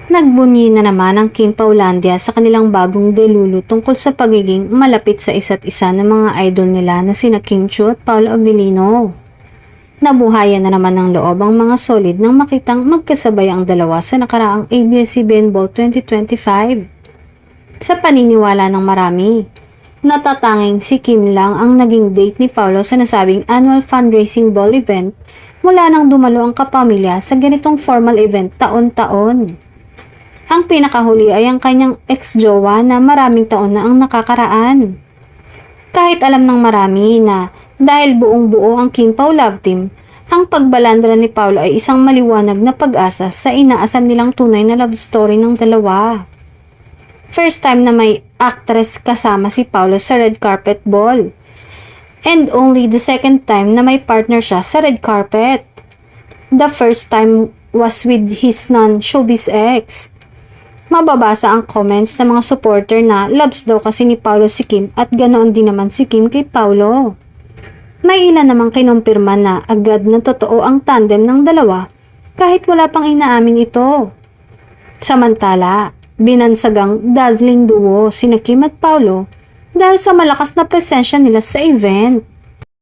Nagbunyi na naman ang Kim Paulandia sa kanilang bagong delulu tungkol sa pagiging malapit sa isa't isa ng mga idol nila na sina Kim Chiu at Paolo Abilino. Nabuhayan na naman ng loob ang mga solid nang makitang magkasabay ang dalawa sa nakaraang ABS-CBN Ball 2025. Sa paniniwala ng marami, natatanging si Kim lang ang naging date ni Paolo sa nasabing annual fundraising ball event mula nang dumalo ang kapamilya sa ganitong formal event taon-taon. Ang pinakahuli ay ang kanyang ex-jowa na maraming taon na ang nakakaraan. Kahit alam ng marami na dahil buong-buo ang Kim Pao Love Team, ang pagbalandra ni Paolo ay isang maliwanag na pag-asa sa inaasam nilang tunay na love story ng dalawa. First time na may actress kasama si Paolo sa red carpet ball. And only the second time na may partner siya sa red carpet. The first time was with his non-showbiz ex. Mababasa ang comments ng mga supporter na loves daw kasi ni Paolo si Kim at ganoon din naman si Kim kay Paolo. May ilan namang kinumpirma na agad na totoo ang tandem ng dalawa kahit wala pang inaamin ito. Samantala, binansagang dazzling duo sina Kim at Paolo dahil sa malakas na presensya nila sa event.